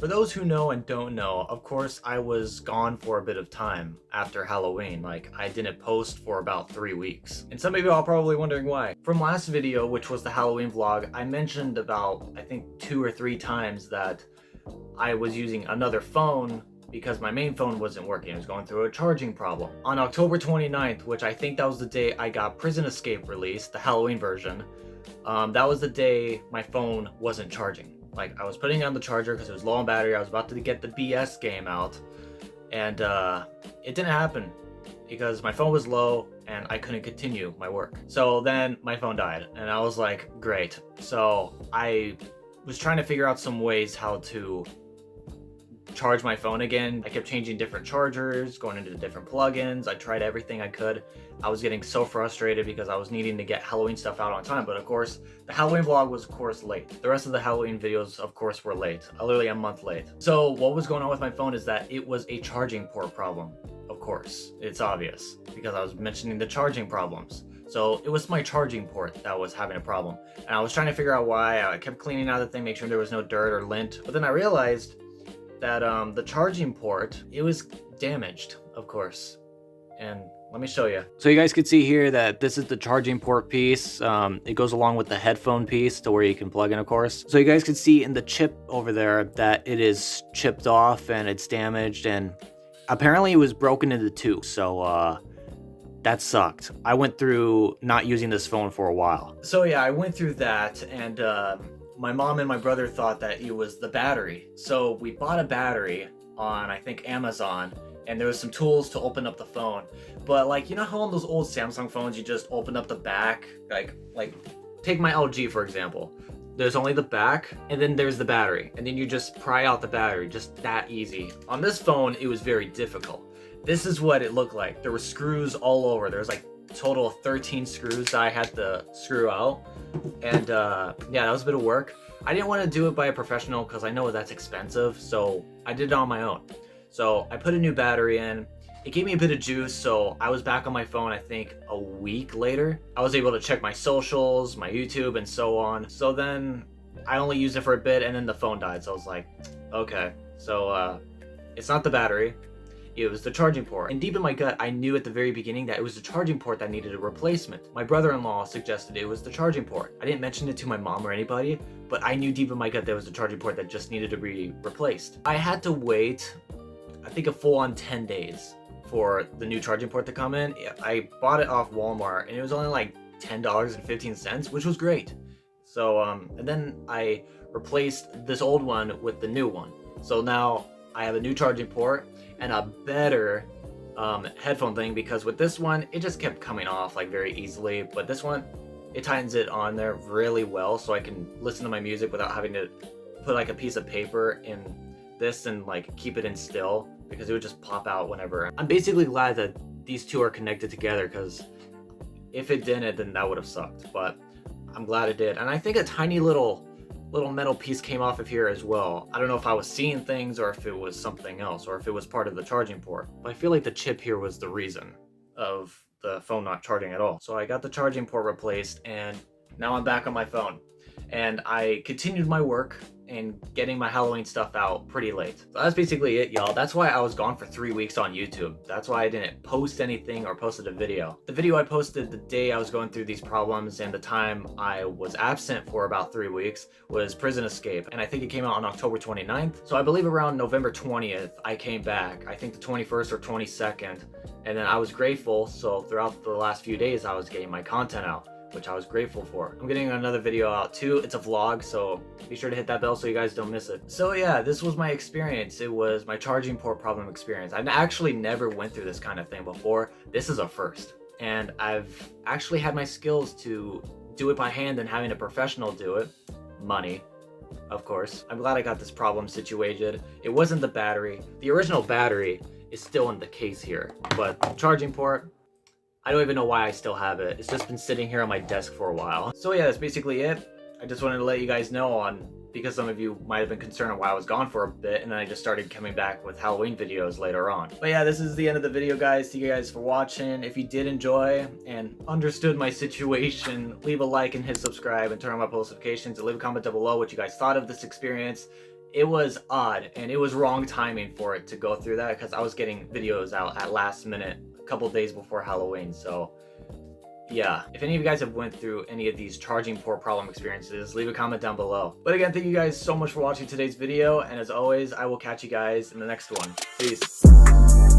For those who know and don't know, of course I was gone for a bit of time after Halloween. Like, I didn't post for about 3 weeks. And some of you are probably wondering why. From last video, which was the Halloween vlog, I mentioned about, I think 2 or 3 times that I was using another phone because my main phone wasn't working. It was going through a charging problem. On October 29th, which I think that was the day I got Prison Escape released, the Halloween version, that was the day my phone wasn't charging. Like, I was putting it on the charger because it was low on battery. I was about to get the BS game out, and it didn't happen because my phone was low and I couldn't continue my work. So then my phone died, and I was like, great. So I was trying to figure out some ways how to charge my phone again. I kept changing different chargers, going into different plugins. I tried everything I could. I was getting so frustrated because I was needing to get Halloween stuff out on time, but of course the Halloween vlog was of course late. The rest of the Halloween videos of course were late, literally a month late. So what was going on with my phone is that it was a charging port problem. Of course, it's obvious because I was mentioning the charging problems. So it was my charging port that was having a problem, and I was trying to figure out why. I kept cleaning out the thing, make sure there was no dirt or lint, but then I realized that the charging port, it was damaged, of course. And let me show you. So you guys can see here that this is the charging port piece. It goes along with the headphone piece to where you can plug in, of course. So you guys can see in the chip over there that it is chipped off and it's damaged, and apparently it was broken into two. So that sucked. I went through not using this phone for a while. So yeah, I went through that, and my mom and my brother thought that it was the battery. So we bought a battery on, I think, Amazon, and there was some tools to open up the phone. But like, you know how on those old Samsung phones you just open up the back? Like take my LG for example. There's only the back, and then there's the battery, and then you just pry out the battery, just that easy. On this phone, it was very difficult. This is what it looked like. There were screws all over. There's like a total of 13 screws that I had to screw out. And yeah, that was a bit of work. I didn't want to do it by a professional because I know that's expensive, so I did it on my own. So I put a new battery in. It gave me a bit of juice, so I was back on my phone, I think, a week later. I was able to check my socials, my YouTube, and so on. So then I only used it for a bit, and then the phone died. So I was like, okay, so it's not the battery. It was the charging port. And deep in my gut, I knew at the very beginning that it was the charging port that needed a replacement. My brother-in-law suggested it was the charging port. I didn't mention it to my mom or anybody, but I knew deep in my gut there was the charging port that just needed to be replaced. I had to wait, I think, a full-on 10 days for the new charging port to come in. I bought it off Walmart, and it was only like $10.15, which was great. So, and then I replaced this old one with the new one. So now I have a new charging port and a better headphone thing, because with this one it just kept coming off like very easily, but this one, it tightens it on there really well, so I can listen to my music without having to put like a piece of paper in this and like keep it in still, because it would just pop out whenever. I'm basically glad that these two are connected together, because if it didn't, then that would have sucked, but I'm glad it did. And I think a tiny little metal piece came off of here as well. I don't know if I was seeing things or if it was something else, or if it was part of the charging port, but I feel like the chip here was the reason of the phone not charging at all. So I got the charging port replaced, and now I'm back on my phone, and I continued my work and getting my Halloween stuff out pretty late. So that's basically it, y'all. That's why I was gone for 3 weeks on YouTube. That's why I didn't post anything or posted a video. The video I posted the day I was going through these problems and the time I was absent for about 3 weeks was Prison Escape, and I think it came out on October 29th. So I believe around November 20th I came back, I think the 21st or 22nd, and then I was grateful. So throughout the last few days I was getting my content out, which I was grateful for. I'm getting another video out too. It's a vlog, so be sure to hit that bell so you guys don't miss it. So yeah, this was my experience. It was my charging port problem experience. I've actually never went through this kind of thing before. This is a first. And I've actually had my skills to do it by hand and having a professional do it. Money, of course. I'm glad I got this problem situated. It wasn't the battery. The original battery is still in the case here, but the charging port, I don't even know why I still have it. It's just been sitting here on my desk for a while. So yeah, that's basically it. I just wanted to let you guys know on, because some of you might have been concerned on why I was gone for a bit, and then I just started coming back with Halloween videos later on. But yeah, this is the end of the video, guys. Thank you guys for watching. If you did enjoy and understood my situation, leave a like and hit subscribe and turn on my post notifications, and leave a comment down below what you guys thought of this experience. it was odd, and it was wrong timing for it to go through that because I was getting videos out at last minute a couple days before Halloween. So yeah, if any of you guys have went through any of these charging port problem experiences, leave a comment down below. But again, thank you guys so much for watching today's video, and as always, I will catch you guys in the next one. Peace.